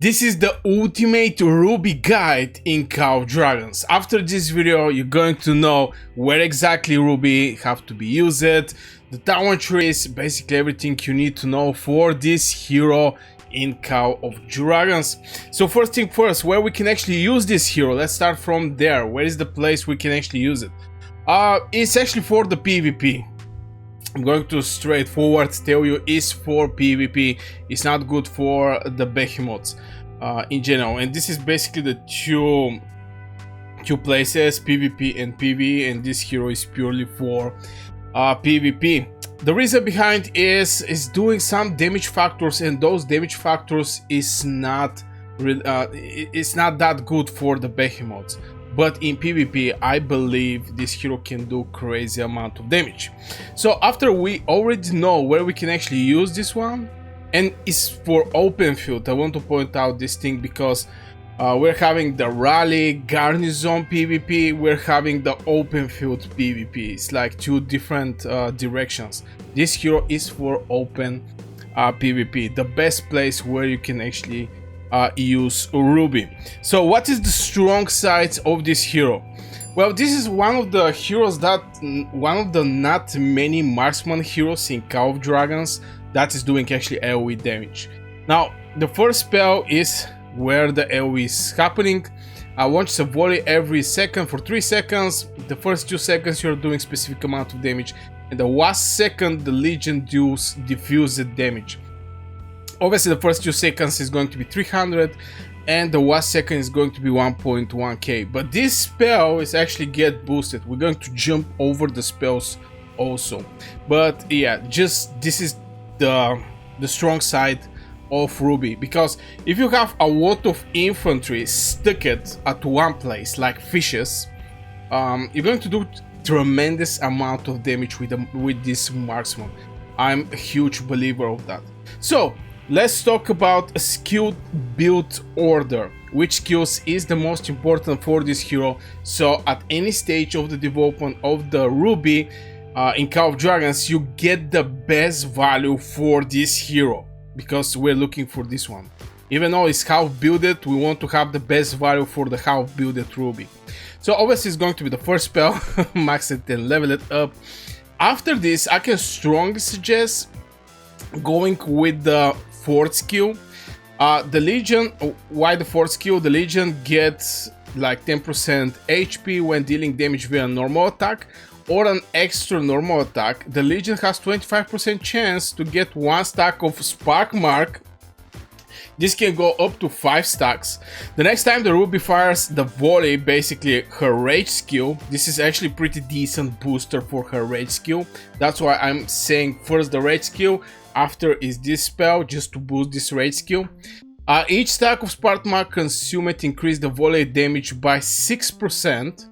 This is the ultimate Ruby guide in Call of Dragons. After this video, you're going to know where exactly Ruby have to be used, the talent trees, basically everything you need to know for this hero in Call of Dragons. So first thing first, where we can actually use this hero, let's start from there. Where is the place we can actually use it? It's actually for the PvP. I'm going to straightforward tell you it's for PvP. It's not good for the behemoths in general, and this is basically the two places, PvP and PvE, and this hero is purely for PvP. The reason behind is doing some damage factors, and those damage factors is not it's not that good for the behemoths. But in PvP, I believe this hero can do crazy amount of damage. So after we already know where we can actually use this one, and it's for open field, I want to point out this thing because we're having the rally, garrison PvP, we're having the open field PvP. It's like two different directions. This hero is for open PvP, the best place where you can actually use Ruby. So what is the strong sides of this hero? Well, this is one of the heroes that one of the not many marksman heroes in Call of Dragons that is doing actually AoE damage. Now the first spell is where the AoE is happening. I launch a volley every second for 3 seconds. The first 2 seconds you're doing specific amount of damage, and the last second the Legion deals diffused damage. Obviously the first 2 seconds is going to be 300 and the last second is going to be 1.1k, but this spell is actually get boosted. We're going to jump over the spells also, but yeah, just this is the strong side of Ruby, because if you have a lot of infantry stuck at one place like fishes, you're going to do tremendous amount of damage with this marksman. I'm a huge believer of that. So let's talk about a skill build order. Which skills is the most important for this hero? So at any stage of the development of the Ruby in Call of Dragons, you get the best value for this hero, because we're looking for this one. Even though it's half builded, we want to have the best value for the half builded Ruby. So obviously it's going to be the first spell, max it and level it up. After this, I can strongly suggest going with the fourth skill. The Legion, why the fourth skill? The Legion gets like 10% HP when dealing damage via normal attack or an extra normal attack. The Legion has 25% chance to get 1 stack of Spark Mark. This can go up to 5 stacks. The next time the Ruby fires the volley, basically her rage skill, this is actually pretty decent booster for her rage skill. That's why I'm saying first the rage skill, after is this spell, just to boost this rage skill. Each stack of Spark Mark consumed increase the volley damage by 6%,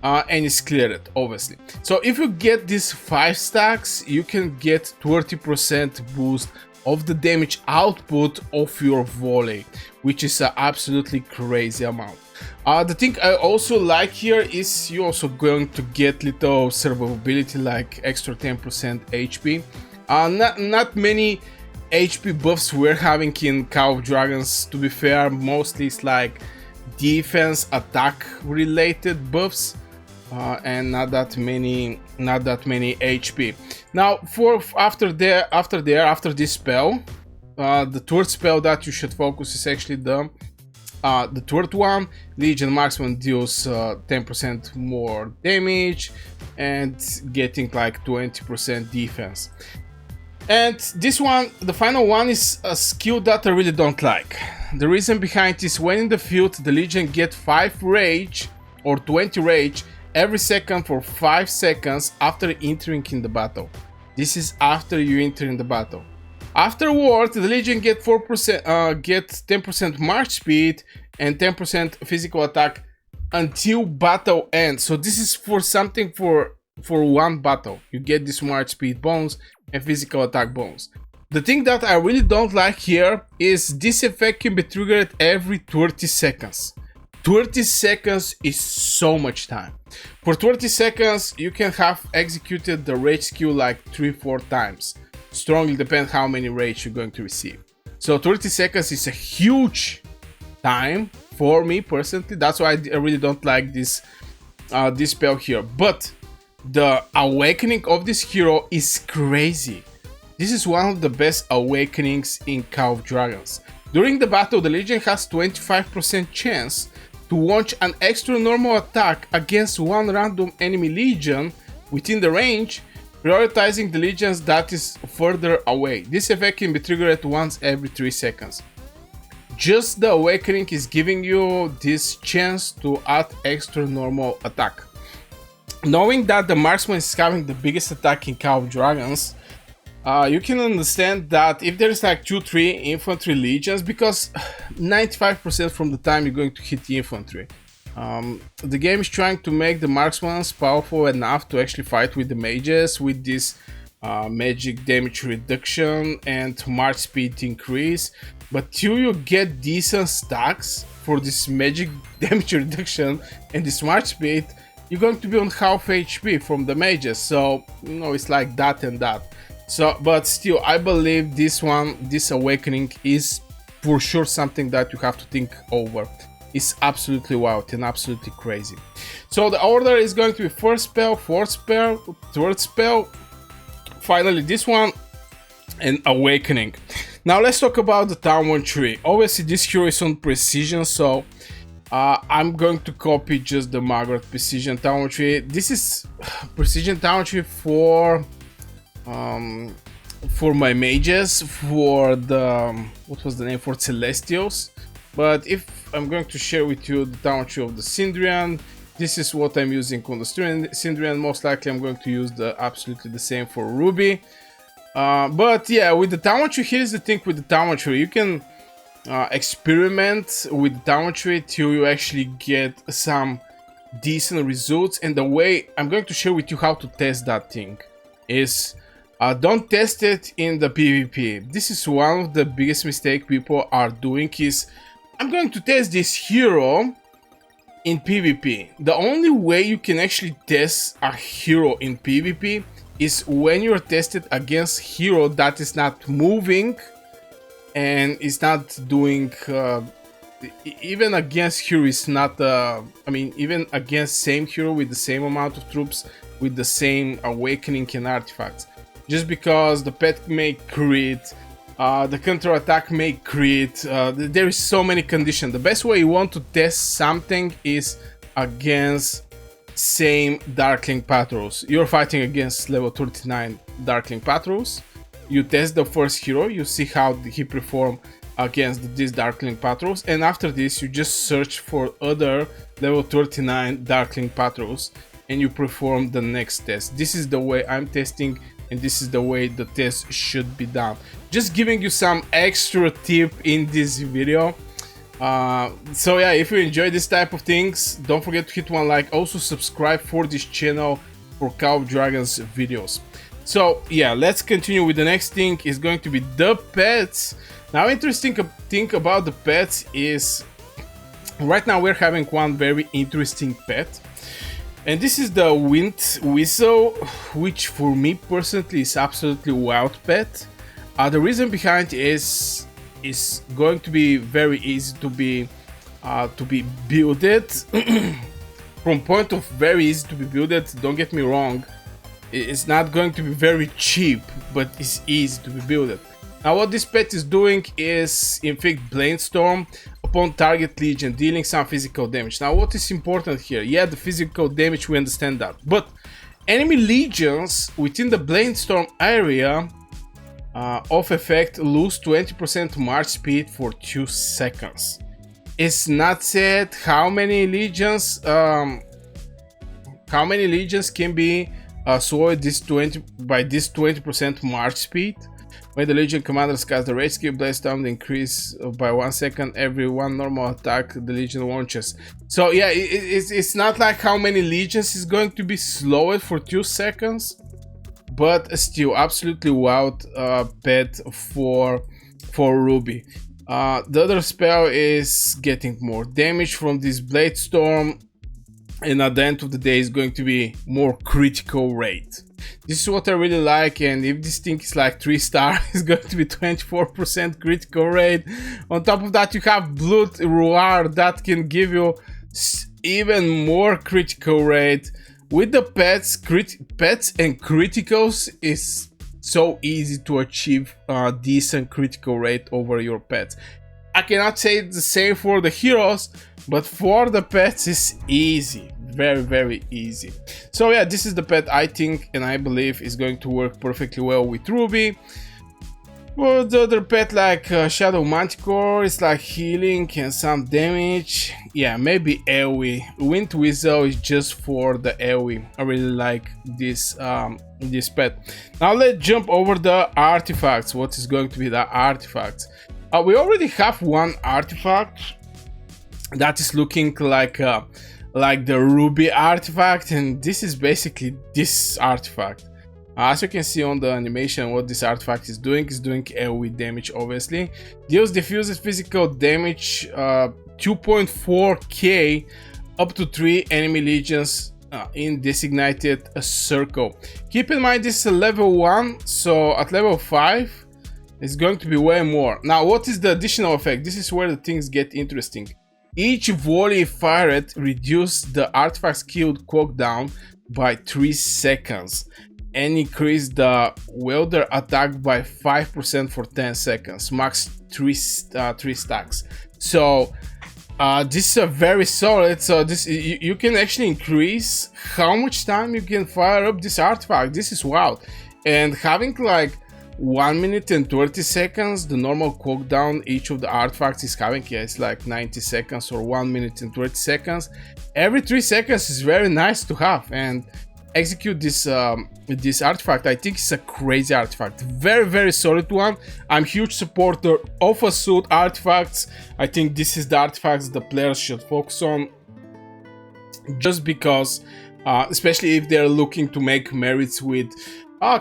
and it's cleared, obviously. So if you get these 5 stacks, you can get 30% boost of the damage output of your volley, which is an absolutely crazy amount. The thing I also like here is you're also going to get little survivability, like extra 10% HP. Not many HP buffs we're having in Call of Dragons, to be fair. Mostly it's like defense, attack related buffs, and not that many HP. Now after this spell, the third spell that you should focus is actually the third one. Legion Marksman deals 10% more damage and getting like 20% defense. And this one, the final one, is a skill that I really don't like. The reason behind is when in the field, the Legion get 5 rage or 20 rage every second for 5 seconds after entering in the battle. This is after you enter in the battle. Afterward, the Legion get 10% march speed and 10% physical attack until battle ends. So this is for something for one battle. You get this march speed bonus and physical attack bonus. The thing that I really don't like here is this effect can be triggered every 30 seconds. 30 seconds is so much time. For 30 seconds, you can have executed the rage skill like 3-4 times. Strongly depends how many rage you're going to receive. So 30 seconds is a huge time for me personally. That's why I really don't like this this spell here. But the awakening of this hero is crazy. This is one of the best awakenings in Call of Dragons. During the battle, the Legion has 25% chance to launch an extra normal attack against one random enemy Legion within the range, prioritizing the Legions that is further away. This effect can be triggered once every 3 seconds. Just the awakening is giving you this chance to add extra normal attack. Knowing that the marksman is having the biggest attack in Call of Dragons, you can understand that if there's like 2-3 infantry legions, because 95% from the time you're going to hit the infantry, the game is trying to make the marksmen powerful enough to actually fight with the mages with this magic damage reduction and march speed increase. But till you get decent stacks for this magic damage reduction and this march speed, you're going to be on half HP from the mages. So you know, it's like that and that. So, but still, I believe this awakening is for sure something that you have to think over. It's absolutely wild and absolutely crazy. So the order is going to be first spell, fourth spell, third spell, finally this one, and awakening. Now let's talk about the Tower tree. Obviously this hero is on precision, so I'm going to copy just the Margaret precision Tower tree. This is precision Tower tree for my mages, for the what was the name, for Celestials. But if I'm going to share with you the Tower tree of the Syndrian, this is what I'm using on the Syndrian. Most likely I'm going to use absolutely the same for Ruby. But yeah, with the Tower tree, here's the thing with the Tower tree. You can experiment with the Tower tree till you actually get some decent results. And the way I'm going to share with you how to test that thing is don't test it in the PvP. This is one of the biggest mistakes people are doing, is I'm going to test this hero in PvP. The only way you can actually test a hero in PvP is when you're tested against hero that is not moving and is not doing even against hero is not I mean, even against same hero with the same amount of troops, with the same awakening and artifacts. Just because the pet may crit, the counter attack may crit, there is so many conditions. The best way you want to test something is against same Darkling Patrols. You're fighting against level 39 Darkling Patrols. You test the first hero, you see how he perform against these Darkling Patrols, and after this you just search for other level 39 Darkling Patrols and you perform the next test. This is the way I'm testing, and this is the way the test should be done. Just giving you some extra tip in this video. So yeah, if you enjoy this type of things, don't forget to hit one like. Also subscribe for this channel for Call of Dragons videos. So yeah, let's continue with the next thing. Is going to be the pets. Now, interesting thing about the pets is right now we're having one very interesting pet, and this is the Wind Whistle, which for me personally is absolutely wild pet. The reason behind is going to be very easy to be builded. From point of very easy to be builded, don't get me wrong, it's not going to be very cheap, but it's easy to be builded. Now what this pet is doing is inflict Blainstorm upon target legion, dealing some physical damage. Now what is important here? Yeah, the physical damage, we understand that, but enemy legions within the Blainstorm area of effect lose 20% march speed for 2 seconds. It's not said how many legions can be swayed by this 20% march speed. When the legion commanders cast the rage skill, Blainstorm increase by 1 second every one normal attack the legion launches. So yeah, it's not like how many legions is going to be slowed for 2 seconds, but still absolutely wild pet for Ruby. The other spell is getting more damage from this Blade Storm, and at the end of the day is going to be more critical rate. This is what I really like, and if this thing is like 3-star, it's going to be 24% critical rate. On top of that, you have Blood Roar that can give you even more critical rate. With the pets and criticals is so easy to achieve a decent critical rate over your pets. I cannot say the same for the heroes, but for the pets it's easy, very easy. So yeah, this is the pet I think and I believe is going to work perfectly well with Ruby. Well, the other pet like Shadow Manticore is like healing and some damage. Yeah, maybe AoE. Wind Whistle is just for the AoE. I really like this this pet. Now let's jump over the artifacts. What is going to be the artifacts? We already have one artifact that is looking like the Ruby artifact, and this is basically this artifact. As you can see on the animation, what this artifact is doing AoE damage, obviously. Deals diffuses physical damage 2.4k up to 3 enemy legions in designated circle. Keep in mind this is a level 1, so at level 5 it's going to be way more. Now what is the additional effect? This is where the things get interesting. Each volley fired reduces the artifact's killed cooldown by 3 seconds. And increase the welder attack by 5% for 10 seconds, max 3 stacks. So this is a very solid. So this you can actually increase how much time you can fire up this artifact. This is wild. And having like 1 minute and 30 seconds, the normal cooldown each of the artifacts is having, yeah, it's like 90 seconds or 1 minute and 30 seconds. Every 3 seconds is very nice to have, and execute this this artifact. I think it's a crazy artifact, very solid one. I'm a huge supporter of assault artifacts. I think this is the artifacts the players should focus on, just because especially if they're looking to make merits with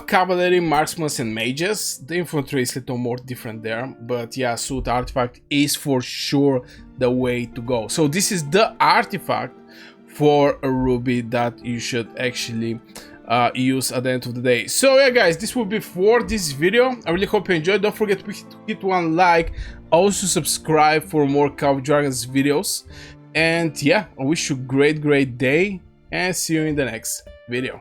cavalry, marksmen and mages. The infantry is a little more different there, but yeah, assault artifact is for sure the way to go. So this is the artifact for a Ruby that you should actually use at the end of the day. So yeah guys, this will be for this video. I really hope you enjoyed. Don't forget to hit one like, also subscribe for more Call of Dragons videos, and yeah, I wish you a great day and see you in the next video.